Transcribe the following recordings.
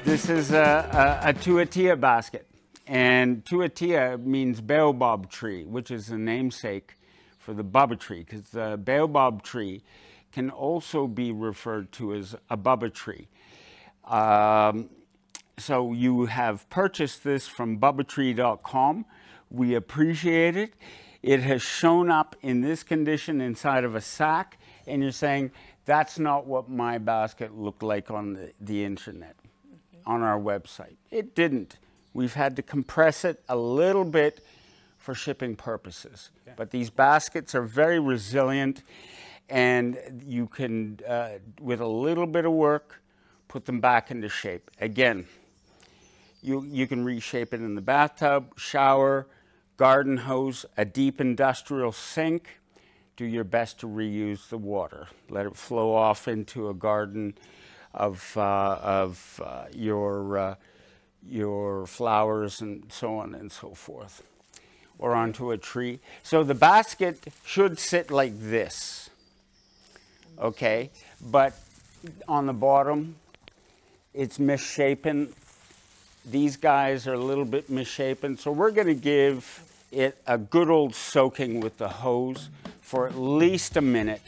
This is a Tua-tia basket. And Tua-tia means baobab tree, which is the namesake for the Baba tree, because the baobab tree can also be referred to as a Baba tree. So you have purchased this from babatree.com. We appreciate it. It has shown up in this condition inside of a sack, and you're saying, that's not what my basket looked like on the internet, on our website. It didn't. We've had to compress it a little bit for shipping purposes. Okay. But these baskets are very resilient, and you can, with a little bit of work, put them back into shape. Again, you can reshape it in the bathtub, shower, garden hose, a deep industrial sink. Do your best to reuse the water. Let it flow off into a garden of your flowers and so on and so forth, or onto a tree. So the basket should sit like this, okay? But on the bottom, it's misshapen. These guys are a little bit misshapen, so we're going to give it a good old soaking with the hose for at least a minute,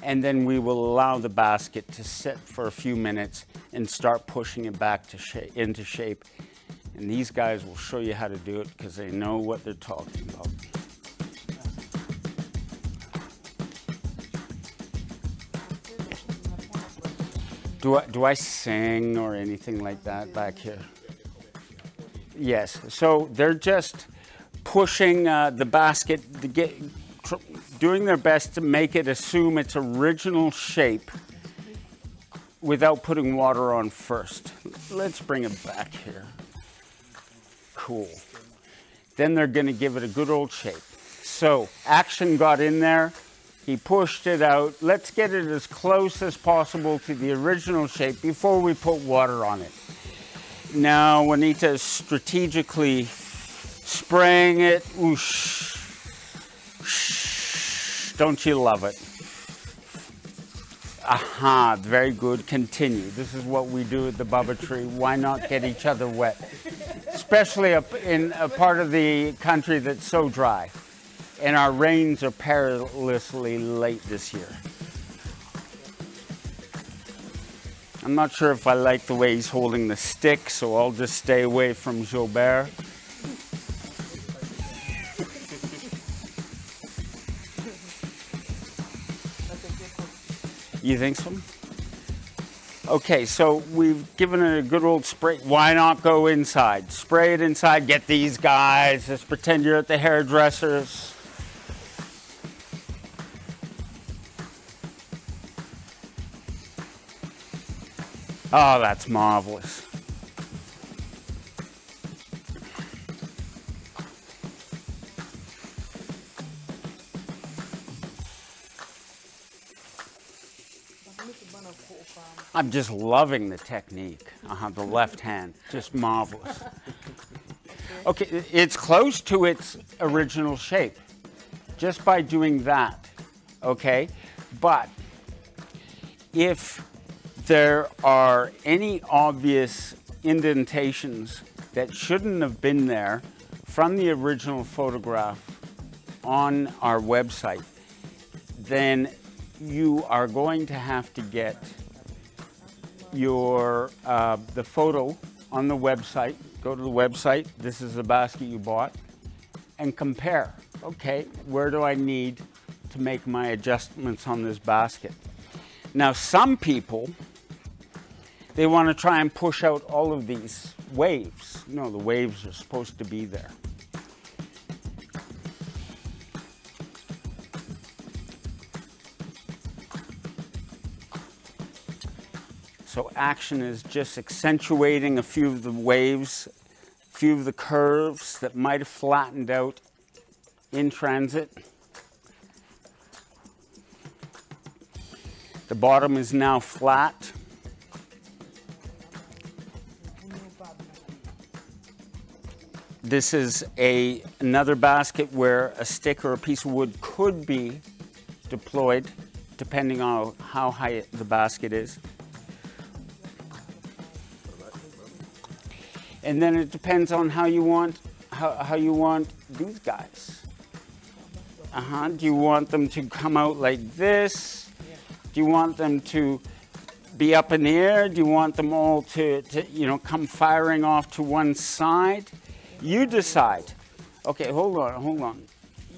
and then we will allow the basket to sit for a few minutes and start pushing it back to into shape. And these guys will show you how to do it because they know what they're talking about. Do I sing or anything like that back here? Yes, so they're just pushing the basket, doing their best to make it assume its original shape without putting water on first. Let's bring it back here. Cool. Then they're going to give it a good old shape. So Action got in there. He pushed it out. Let's get it as close as possible to the original shape before we put water on it. Now Juanita is strategically spraying it. Whoosh. Don't you love it? Aha, very good. Continue. This is what we do at the Baba Tree. Why not get each other wet? Especially in a part of the country that's so dry. And our rains are perilously late this year. I'm not sure if I like the way he's holding the stick, so I'll just stay away from Gilbert. You think so? Okay, so we've given it a good old spray. Why not go inside? Spray it inside, get these guys, just pretend you're at the hairdresser's. Oh, that's marvelous. I'm just loving the technique. The left hand, just marvelous. Okay, it's close to its original shape just by doing that, okay? But if there are any obvious indentations that shouldn't have been there from the original photograph on our website, then you are going to have to get your the photo on the website. Go to the website. This is the basket you bought, and compare. Okay, where do I need to make my adjustments on this basket? Now, some people, they want to try and push out all of these waves. No, the waves are supposed to be there. So Action is just accentuating a few of the waves, a few of the curves that might have flattened out in transit. The bottom is now flat. This is another basket where a stick or a piece of wood could be deployed, depending on how high the basket is. And then it depends on how you want these guys. Do you want them to come out like this? Do you want them to be up in the air? Do you want them all to come firing off to one side? You decide. Okay, hold on.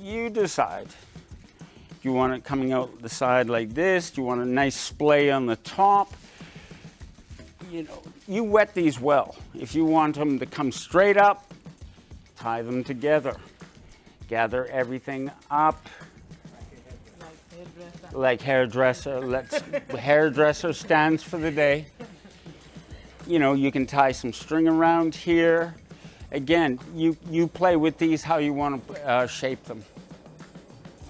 You decide. Do you want it coming out the side like this? Do you want a nice splay on the top? You wet these well. If you want them to come straight up, tie them together. Gather everything up. Like hairdresser. Hairdresser stands for the day. You can tie some string around here. Again, you play with these how you want to shape them.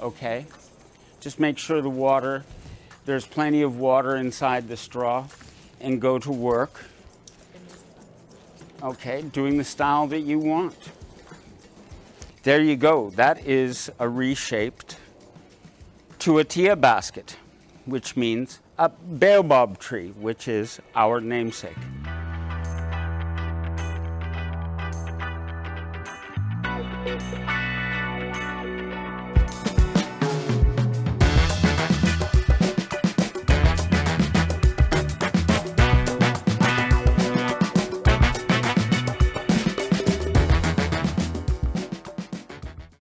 Okay? Just make sure there's plenty of water inside the straw, and go to work. Okay, doing the style that you want. There you go. That is a reshaped Tua-tia basket, which means a baobab tree, which is our namesake.